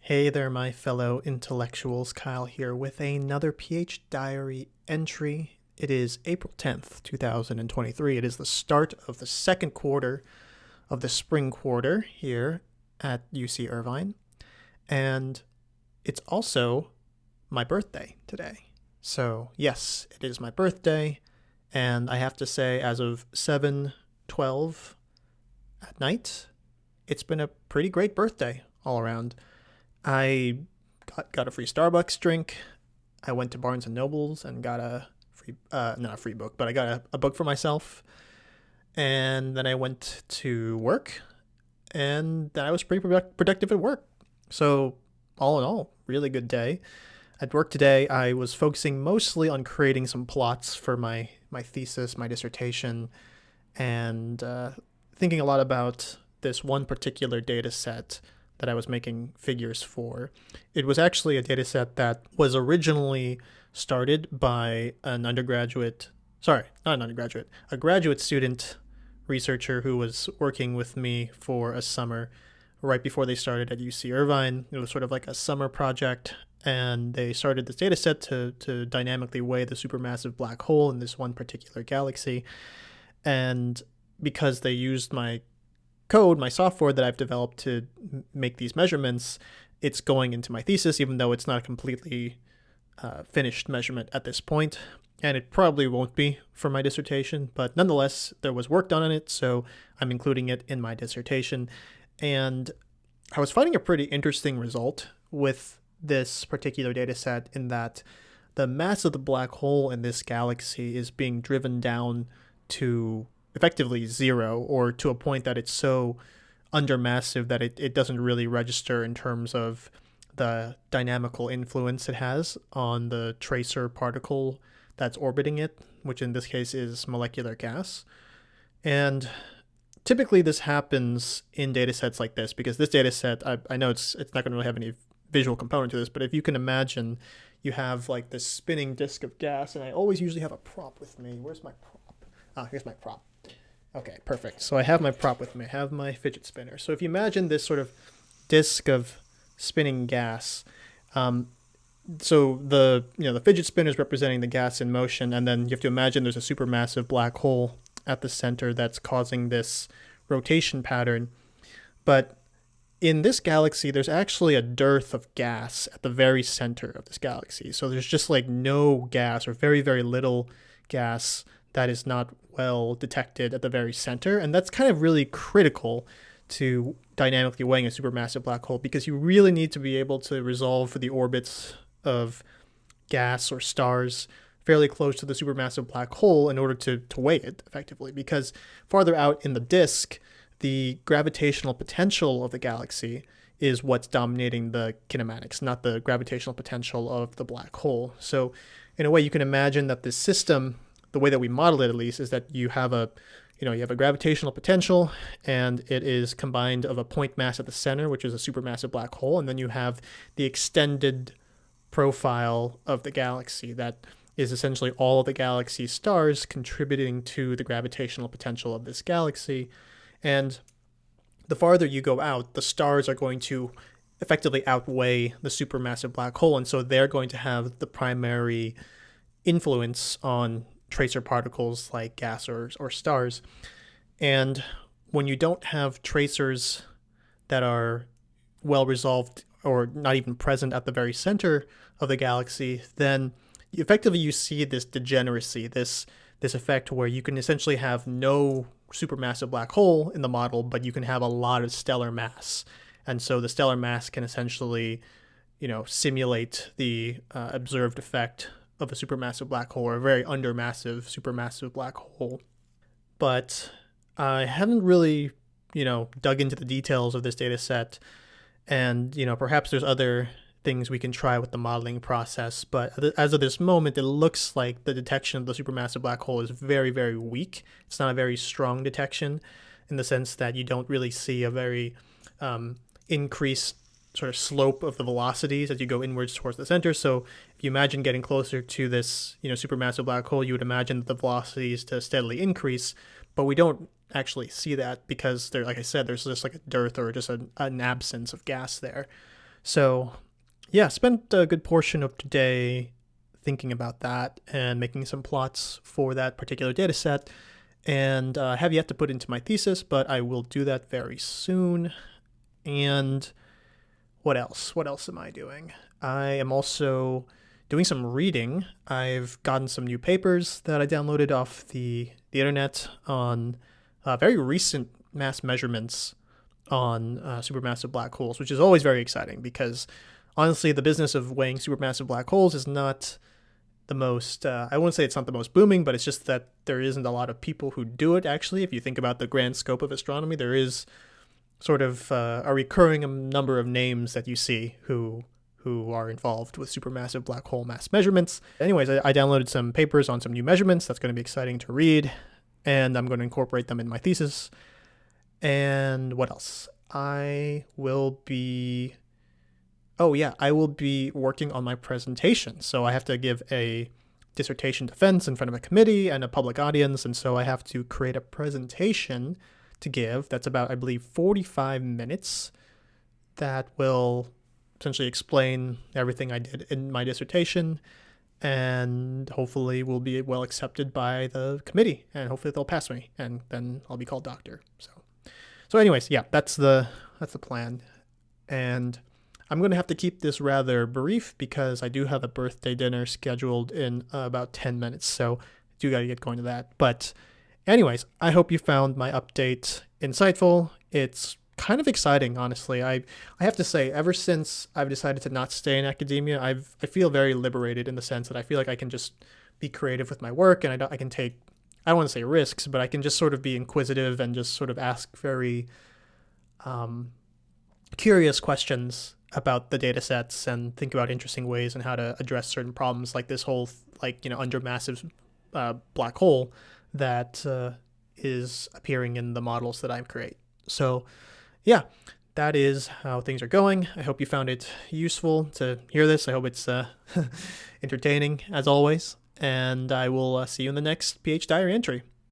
Hey there, my fellow intellectuals. Kyle here with another PhDiary entry. It is April 10th, 2023. It is the start of the second quarter of the spring quarter here at UC Irvine. And it's also my birthday today. So, yes, it is my birthday. And I have to say, as of 7:12 at night, it's been a pretty great birthday all around. I got a free Starbucks drink. I went to Barnes and Nobles and got a free, not a free book, but I got a book for myself. And then I went to work, and then I was pretty productive at work. So, all in all, really good day. At work today, I was focusing mostly on creating some plots for my thesis, my dissertation, and thinking a lot about this one particular data set that I was making figures for. It was actually a data set that was originally started by a graduate student researcher who was working with me for a summer right before they started at UC Irvine. It was sort of like a summer project, and they started this data set to dynamically weigh the supermassive black hole in this one particular galaxy. And because they used my code, my software that I've developed to make these measurements, it's going into my thesis, even though it's not a completely finished measurement at this point. And it probably won't be for my dissertation, but nonetheless, there was work done on it, so I'm including it in my dissertation. And I was finding a pretty interesting result with this particular data set in that the mass of the black hole in this galaxy is being driven down to effectively zero, or to a point that it's so undermassive that it doesn't really register in terms of the dynamical influence it has on the tracer particle that's orbiting it, which in this case is molecular gas. And typically this happens in data sets like this, because this data set, I know it's not going to really have any visual component to this, but if you can imagine, you have like this spinning disk of gas, and I always usually have a prop with me. Where's my prop? Here's my prop. Okay, perfect. So I have my prop with me. I have my fidget spinner. So if you imagine this sort of disk of spinning gas, so the fidget spinner is representing the gas in motion, and then you have to imagine there's a supermassive black hole at the center that's causing this rotation pattern. But in this galaxy, there's actually a dearth of gas at the very center of this galaxy. So there's just like no gas, or very, very little gas that is not well detected at the very center. And that's kind of really critical to dynamically weighing a supermassive black hole, because you really need to be able to resolve for the orbits of gas or stars fairly close to the supermassive black hole in order to weigh it effectively. Because farther out in the disk, the gravitational potential of the galaxy is what's dominating the kinematics, not the gravitational potential of the black hole. So in a way, you can imagine that this system, the way that we model it at least, is that you have a gravitational potential, and it is combined of a point mass at the center, which is a supermassive black hole, and then you have the extended profile of the galaxy that is essentially all of the galaxy's stars contributing to the gravitational potential of this galaxy. And the farther you go out, the stars are going to effectively outweigh the supermassive black hole, and so they're going to have the primary influence on tracer particles like gas or stars. And when you don't have tracers that are well resolved or not even present at the very center of the galaxy, then effectively you see this degeneracy, this effect where you can essentially have no supermassive black hole in the model, but you can have a lot of stellar mass. And so the stellar mass can essentially, simulate the observed effect of a supermassive black hole, or a very undermassive supermassive black hole. But I haven't really, dug into the details of this data set, and, perhaps there's other things we can try with the modeling process. But as of this moment, it looks like the detection of the supermassive black hole is very, very weak. It's not a very strong detection, in the sense that you don't really see a very increased sort of slope of the velocities as you go inwards towards the center. So if you imagine getting closer to this, supermassive black hole, you would imagine the velocities to steadily increase, but we don't actually see that, because there, like I said, there's just like a dearth or just an absence of gas there. So yeah, spent a good portion of today thinking about that and making some plots for that particular data set. And I have yet to put into my thesis, but I will do that very soon. And what else? What else am I doing? I am also doing some reading. I've gotten some new papers that I downloaded off the internet on very recent mass measurements on supermassive black holes, which is always very exciting because honestly, the business of weighing supermassive black holes is not the most, I wouldn't say it's not the most booming, but it's just that there isn't a lot of people who do it, actually. If you think about the grand scope of astronomy, there is sort of a recurring number of names that you see who are involved with supermassive black hole mass measurements. Anyways, I downloaded some papers on some new measurements. That's going to be exciting to read, and I'm going to incorporate them in my thesis. And what else? I will be working on my presentation. So I have to give a dissertation defense in front of a committee and a public audience, and so I have to create a presentation to give that's about, I believe, 45 minutes that will essentially explain everything I did in my dissertation, and hopefully will be well accepted by the committee, and hopefully they'll pass me, and then I'll be called doctor. So anyways, yeah, that's the plan. And I'm going to have to keep this rather brief because I do have a birthday dinner scheduled in about 10 minutes, so I do got to get going to that. But anyways, I hope you found my update insightful. It's kind of exciting, honestly. I have to say, ever since I've decided to not stay in academia, I feel very liberated in the sense that I feel like I can just be creative with my work, and I can take, I don't want to say risks, but I can just sort of be inquisitive and just sort of ask very curious questions about the data sets and think about interesting ways and how to address certain problems, like this whole undermassive black hole that is appearing in the models that I create. So yeah, that is how things are going. I hope you found it useful to hear this. I hope it's entertaining as always, and I will see you in the next PhDiary entry.